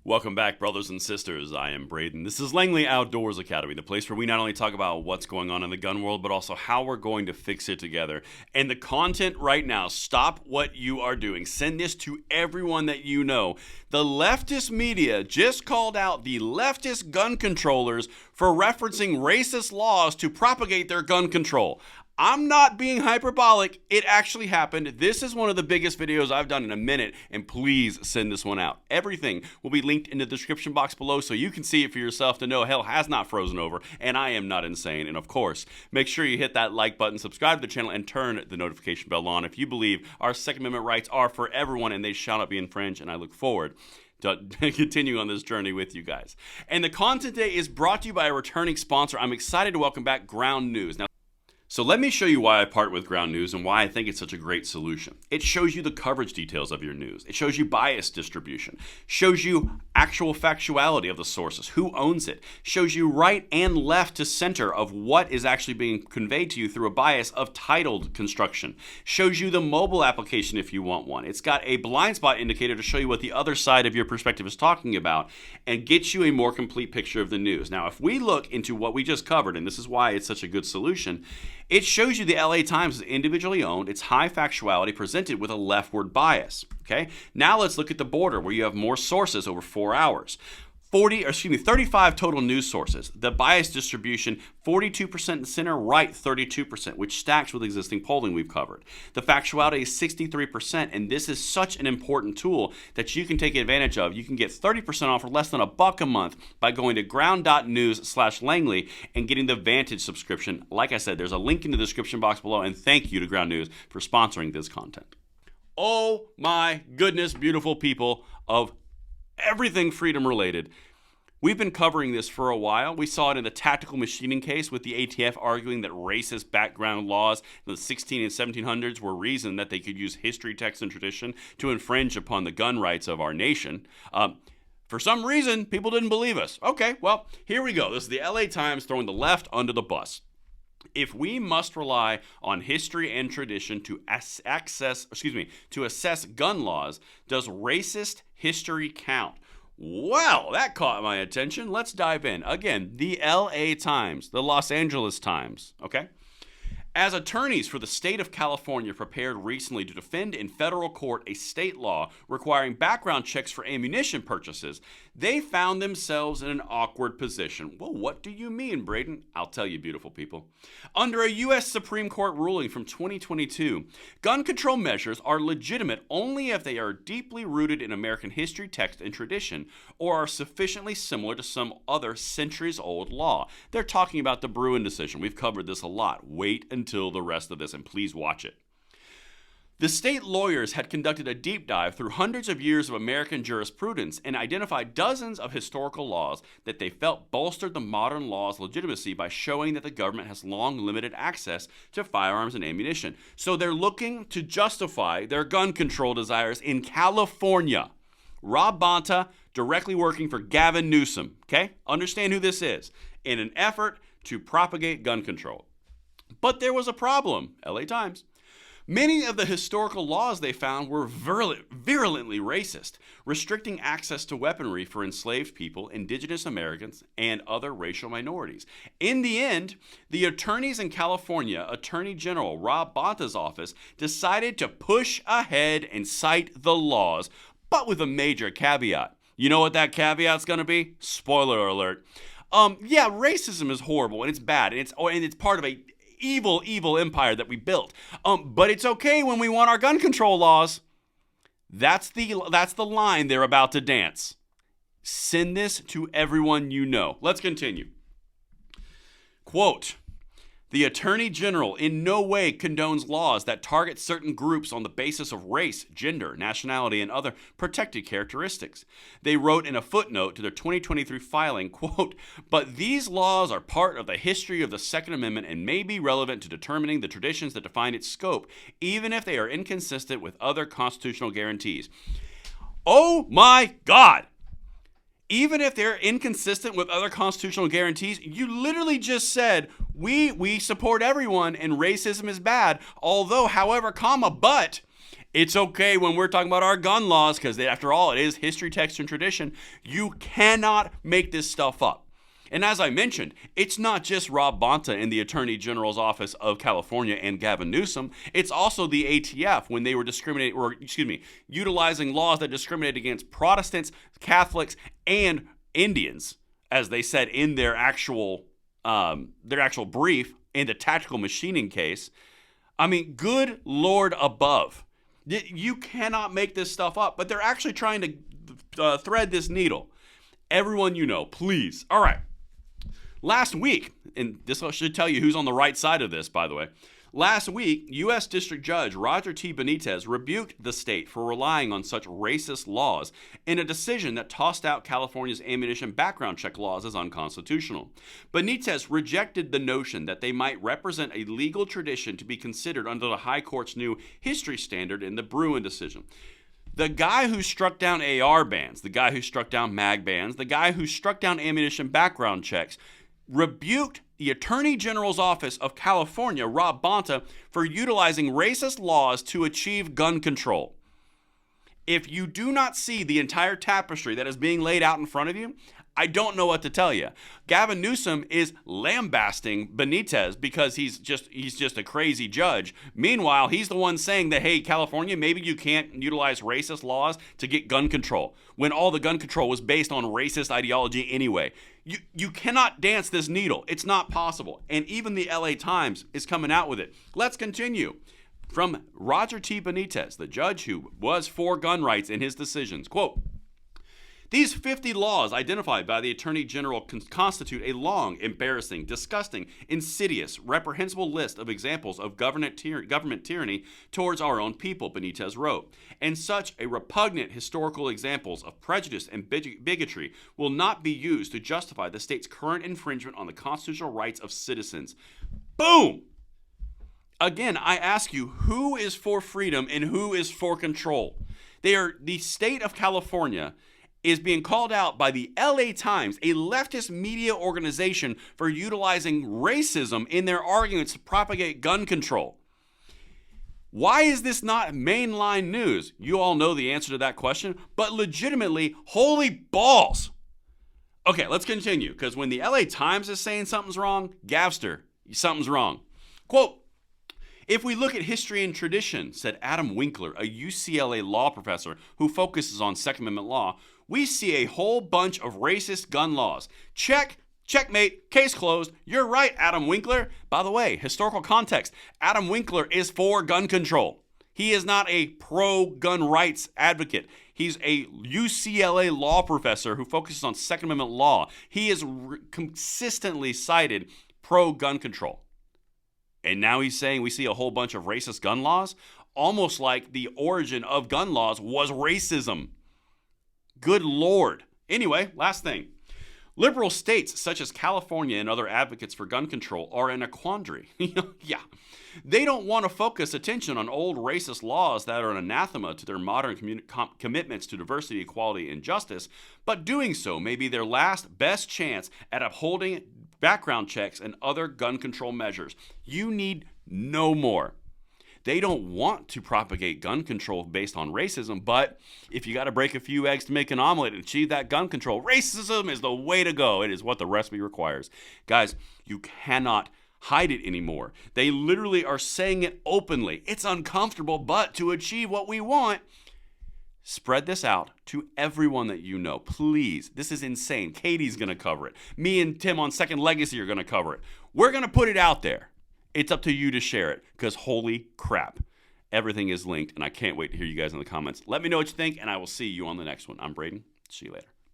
Welcome back, brothers and sisters. I am Braden. This is Langley Outdoors Academy, the place where we not only talk about what's going on in the gun world, but also how we're going to fix it together. And the content right now, stop what you are doing. Send this to everyone that you know. The leftist media just called out the leftist gun controllers for referencing racist laws to propagate their gun control. I'm not being hyperbolic. It actually happened. This is one of the biggest videos I've done in a minute, and please send this one out. Everything will be linked in the description box below so you can see it for yourself to know hell has not frozen over, and I am not insane. And of course, make sure you hit that like button, subscribe to the channel, and turn the notification bell on if you believe our Second Amendment rights are for everyone and they shall not be infringed, and I look forward to continue on this journey with you guys. And the content today is brought to you by a returning sponsor. I'm excited to welcome back Ground News. Now, so let me show you why I partner with Ground News and why I think it's such a great solution. It shows you the coverage details of your news. It shows you bias distribution, shows you actual factuality of the sources, who owns it, shows you right and left to center of what is actually being conveyed to you through a bias of titled construction, shows you the mobile application if you want one. It's got a blind spot indicator to show you what the other side of your perspective is talking about and gets you a more complete picture of the news. Now, if we look into what we just covered, and this is why it's such a good solution, it shows you the LA Times is individually owned. It's high factuality presented with a leftward bias. Okay. Now let's look at the Border, where you have more sources over 4 hours. 35 total news sources. The bias distribution, 42% center, right 32%, which stacks with existing polling we've covered. The factuality is 63%, and this is such an important tool that you can take advantage of. You can get 30% off for less than $1 a month by going to ground.news/Langley and getting the Vantage subscription. Like I said, there's a link in the description box below, and thank you to Ground News for sponsoring this content. Oh my goodness, beautiful people of everything freedom related. We've been covering this for a while. We saw it in the tactical machining case with the ATF arguing that racist background laws in the 16 and 1700s were reason that they could use history, text, and tradition to infringe upon the gun rights of our nation. For some reason, people didn't believe us. Okay, well, here we go. This is the LA Times throwing the left under the bus. If we must rely on history and tradition to assess gun laws, does racist history count? Well, that caught my attention. Let's dive in. Again, the LA Times, the Los Angeles Times, okay? As attorneys for the state of California prepared recently to defend in federal court a state law requiring background checks for ammunition purchases, they found themselves in an awkward position. Well, what do you mean, Braden? I'll tell you, beautiful people. Under a U.S. Supreme Court ruling from 2022, gun control measures are legitimate only if they are deeply rooted in American history, text, and tradition, or are sufficiently similar to some other centuries-old law. They're talking about the Bruin decision. We've covered this a lot. Wait until the rest of this, and please watch it. The state lawyers had conducted a deep dive through hundreds of years of American jurisprudence and identified dozens of historical laws that they felt bolstered the modern law's legitimacy by showing that the government has long limited access to firearms and ammunition. So they're looking to justify their gun control desires in California. Rob Bonta, directly working for Gavin Newsom, okay? Understand who this is, in an effort to propagate gun control. But there was a problem, LA Times. Many of the historical laws they found were virulently racist, restricting access to weaponry for enslaved people, indigenous Americans, and other racial minorities. In the end, the attorneys in California, Attorney General Rob Bonta's office, decided to push ahead and cite the laws, but with a major caveat. You know what that caveat's going to be? Spoiler alert. Yeah, racism is horrible and it's bad, and it's part of a evil empire that we built. But it's okay when we want our gun control laws. That's the line they're about to dance. Send this to everyone you know. Let's continue. Quote, the Attorney General in no way condones laws that target certain groups on the basis of race, gender, nationality, and other protected characteristics. They wrote in a footnote to their 2023 filing, quote, but these laws are part of the history of the Second Amendment and may be relevant to determining the traditions that define its scope, even if they are inconsistent with other constitutional guarantees. Oh my God! Even if they're inconsistent with other constitutional guarantees, you literally just said, we support everyone and racism is bad, although, however, but It's okay when we're talking about our gun laws because, after all, it is history, text, and tradition. You cannot make this stuff up. And as I mentioned, it's not just Rob Bonta in the Attorney General's office of California and Gavin Newsom. It's also the ATF when they were utilizing laws that discriminate against Protestants, Catholics, and Indians, as they said in their actual brief in the tactical machining case. I mean, good Lord above. You cannot make this stuff up, but they're actually trying to thread this needle. Everyone you know, please. All right. Last week, and this should tell you who's on the right side of this, by the way. Last week, U.S. District Judge Roger T. Benitez rebuked the state for relying on such racist laws in a decision that tossed out California's ammunition background check laws as unconstitutional. Benitez rejected the notion that they might represent a legal tradition to be considered under the High Court's new history standard in the Bruin decision. The guy who struck down AR bans, the guy who struck down mag bans, the guy who struck down ammunition background checks, rebuked the Attorney General's office of California, Rob Bonta, for utilizing racist laws to achieve gun control. If you do not see the entire tapestry that is being laid out in front of you, I don't know what to tell you. Gavin Newsom is lambasting Benitez because he's just a crazy judge. Meanwhile, he's the one saying that, hey, California, maybe you can't utilize racist laws to get gun control, when all the gun control was based on racist ideology anyway. You cannot dance this needle. It's not possible. And even the LA Times is coming out with it. Let's continue. From Roger T. Benitez, the judge who was for gun rights in his decisions, quote, "These 50 laws identified by the Attorney General constitute a long, embarrassing, disgusting, insidious, reprehensible list of examples of government tyranny towards our own people," Benitez wrote. "And such a repugnant historical examples of prejudice and bigotry will not be used to justify the state's current infringement on the constitutional rights of citizens." Boom! Again, I ask you, who is for freedom and who is for control? The state of California is being called out by the LA Times, a leftist media organization, for utilizing racism in their arguments to propagate gun control. Why is this not mainline news? You all know the answer to that question, but legitimately, holy balls. Okay, let's continue, because when the LA Times is saying something's wrong, Gavster, something's wrong. Quote, "If we look at history and tradition," said Adam Winkler, a UCLA law professor who focuses on Second Amendment law, "we see a whole bunch of racist gun laws." Checkmate, case closed. You're right, Adam Winkler. By the way, historical context, Adam Winkler is for gun control. He is not a pro-gun rights advocate. He's a UCLA law professor who focuses on Second Amendment law. He is consistently cited pro-gun control. And now he's saying we see a whole bunch of racist gun laws, almost like the origin of gun laws was racism. Good Lord. Anyway, last thing. Liberal states such as California and other advocates for gun control are in a quandary. Yeah. They don't want to focus attention on old racist laws that are an anathema to their modern commitments to diversity, equality, and justice, but doing so may be their last best chance at upholding background checks and other gun control measures. You need no more. They don't want to propagate gun control based on racism, but if you got to break a few eggs to make an omelet and achieve that gun control, racism is the way to go. It is what the recipe requires. Guys, you cannot hide it anymore. They literally are saying it openly. It's uncomfortable, but to achieve what we want, spread this out to everyone that you know. Please. This is insane. Katie's going to cover it. Me and Tim on Second Legacy are going to cover it. We're going to put it out there. It's up to you to share it, because holy crap, everything is linked, and I can't wait to hear you guys in the comments. Let me know what you think, and I will see you on the next one. I'm Braden. See you later.